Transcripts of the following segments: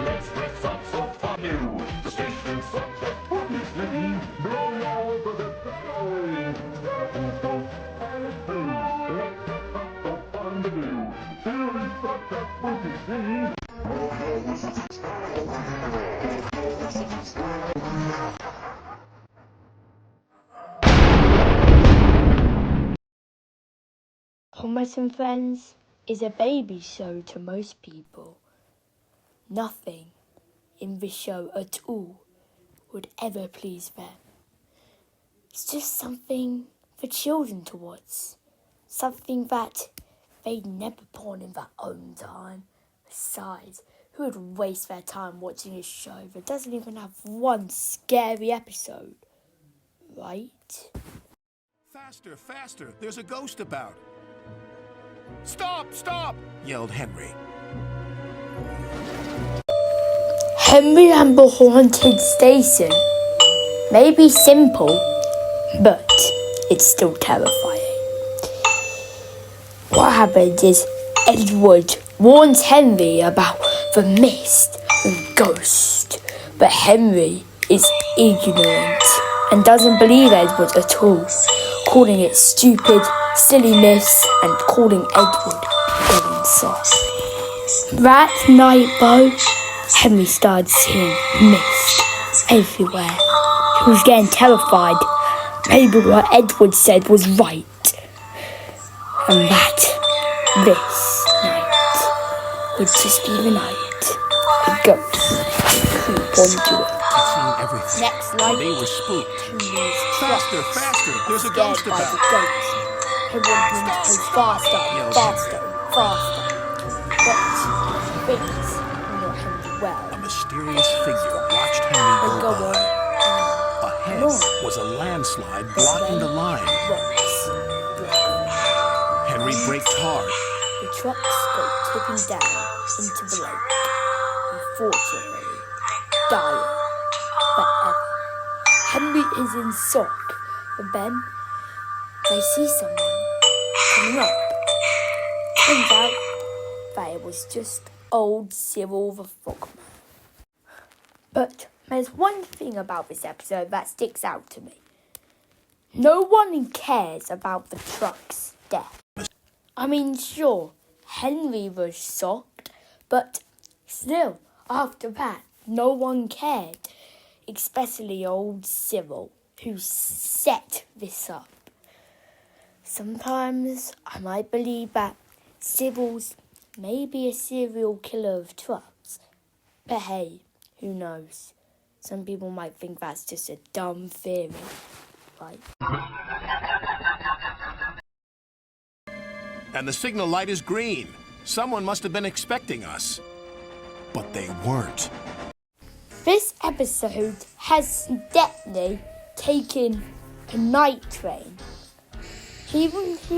Let's dress up so fun new. The station's such a funny thing. Blow out the let's dress up so fun to do. Eerie's such a funny thing. Thomas and Friends is a baby show to most people. Nothing in this show at all would ever please them. It's just something for children to watch. Something that they'd never put on in their own time. Besides, who would waste their time watching a show that doesn't even have one scary episode? Right? Faster, faster, there's a ghost about. Stop, stop, yelled Henry. Henry and the Haunted Station may be simple, but it's still terrifying. What happens is Edward warns Henry about the mist and ghost, but Henry is ignorant and doesn't believe Edward at all, calling it stupid, silly myths and calling Edward going soft. That night though, Henry started seeing mist everywhere. He was getting terrified. Maybe what Edward said was right. And that this night would just be the night the ghosts creep onto it. Everything. Next night, they were spooked. Henry's Faster, trucks faster, there's a scared ghost by about. the ghost. He wanted him to go faster and faster and faster. But things were not Henry well. A mysterious figure watched Henry They go go by. on Ahead was a landslide and blocking the then line. rocks break. Henry braked hard. The trucks go tipping down into the lake. Unfortunately, dying forever. Henry is in shock, but then they see someone coming up. Turns out that it was just old Cyril the Frogman. But there's one thing about this episode that sticks out to me. No one cares about the truck's death. I mean, sure, Henry was shocked, but still, after that, no one cared. Especially old Cyril, who set this up. Sometimes I might believe that Cyril's maybe a serial killer of trucks. But hey, who knows? Some people might think that's just a dumb theory, right? And the signal light is green. Someone must have been expecting us. But they weren't. This episode has definitely taken a night train. He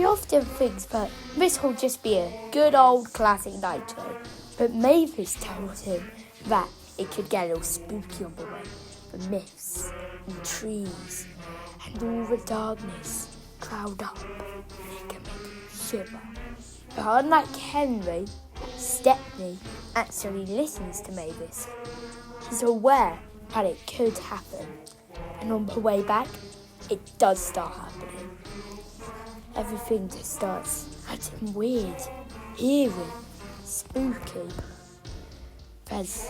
often thinks that this will just be a good old classic night train, but Mavis tells him that it could get a little spooky on the way. The myths and trees and all the darkness cloud up and it can make you shiver. But unlike Henry, Stepney actually listens to Mavis. He's aware that it could happen, and on the way back, it does start happening. Everything just starts acting weird, eerie, spooky. There's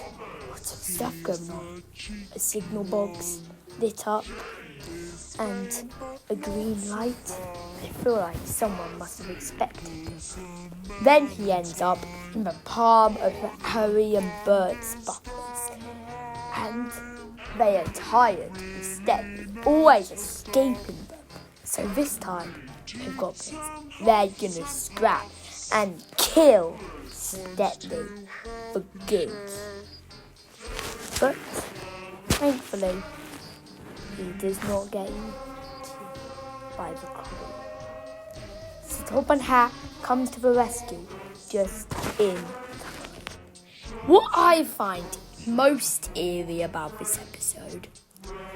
lots of stuff going on. A signal box lit up and a green light. I feel like someone must have expected this. Then he ends up in the palm of Harry and Bert's butlers. And they are tired instead, always escaping them. So this time, they've got this. They're gonna scrap and kill Stepney for good. But thankfully, he does not get eaten by the crew. So Top and Hat comes to the rescue just in time. What I find most eerie about this episode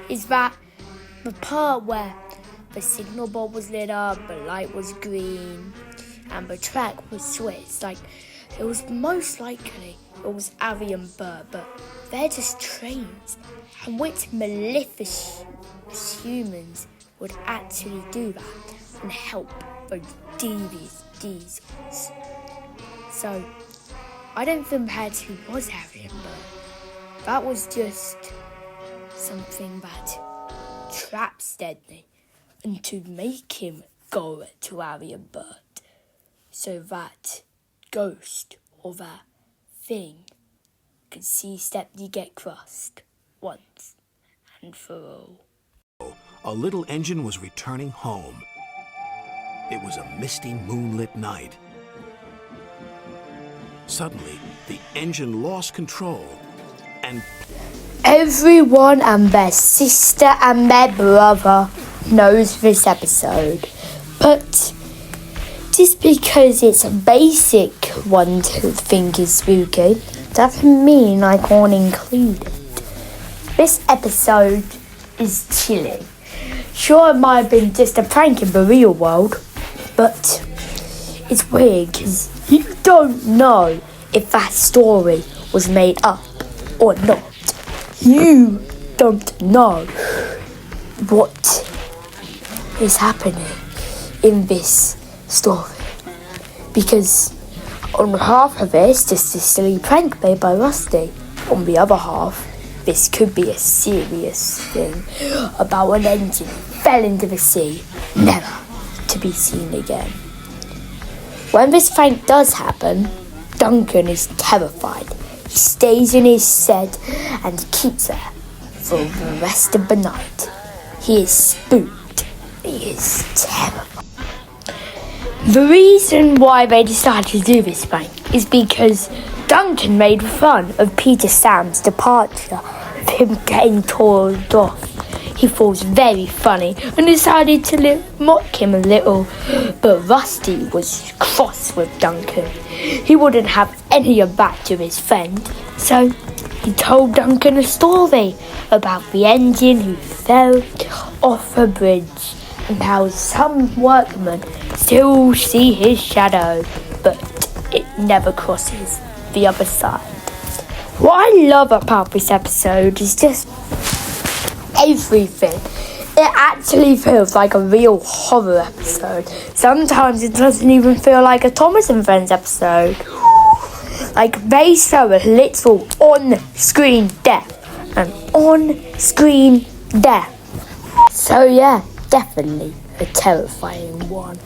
is that the part where the signal bulb was lit up, the light was green, and the track was switched. Like, it was most likely it was Harry and Bert, but they're just trains. And which malicious humans would actually do that and help those devious diesels? So, I don't think that actually was Harry and Bert. That was just something that traps Deadly and to make him go to Harry and Bert, so that ghost or that thing could see Stepney get crushed once and for all. A little engine was returning home. It was a misty, moonlit night. Suddenly, the engine lost control and Everyone and their sister and their brother knows this episode, but just because it's a basic one to think is spooky doesn't mean I can't include it. This episode is chilling. Sure, it might have been just a prank in the real world, but it's weird because you don't know if that story was made up or not. You don't know what is happening in this story, because on half of it it's just a silly prank made by Rusty. On the other half, this could be a serious thing about an engine fell into the sea, never to be seen again. When this prank does happen, Duncan is terrified. He stays in his shed and keeps there for the rest of the night. He is spooked. He is terrified. The reason why they decided to do this prank is because Duncan made fun of Peter Sam's departure, of him getting told off. He thought it was very funny and decided to mock him a little, but Rusty was cross with Duncan. He wouldn't have any of that to his friend, so he told Duncan a story about the engine who fell off a bridge and how some workmen still see his shadow, but it never crosses the other side. What I love about this episode is just everything. It actually feels like a real horror episode. Sometimes it doesn't even feel like a Thomas and Friends episode. Like, they show a literal on-screen death. An on-screen death. So yeah, definitely a terrifying one.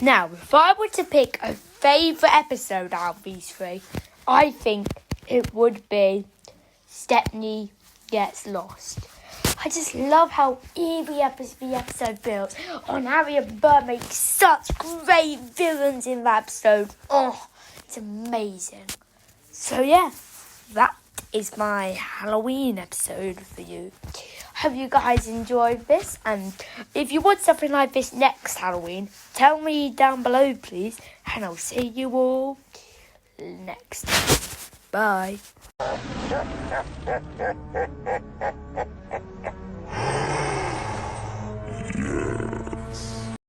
Now, if I were to pick a favourite episode out of these three, I think it would be Stepney Gets Lost. I just love how eerie the episode feels. On Harry and Bert make such great villains in that episode. Oh, it's amazing. So yeah, that is my Halloween episode for you. Hope you guys enjoyed this, and if you want something like this next Halloween, tell me down below please, and I'll see you all next time. Bye.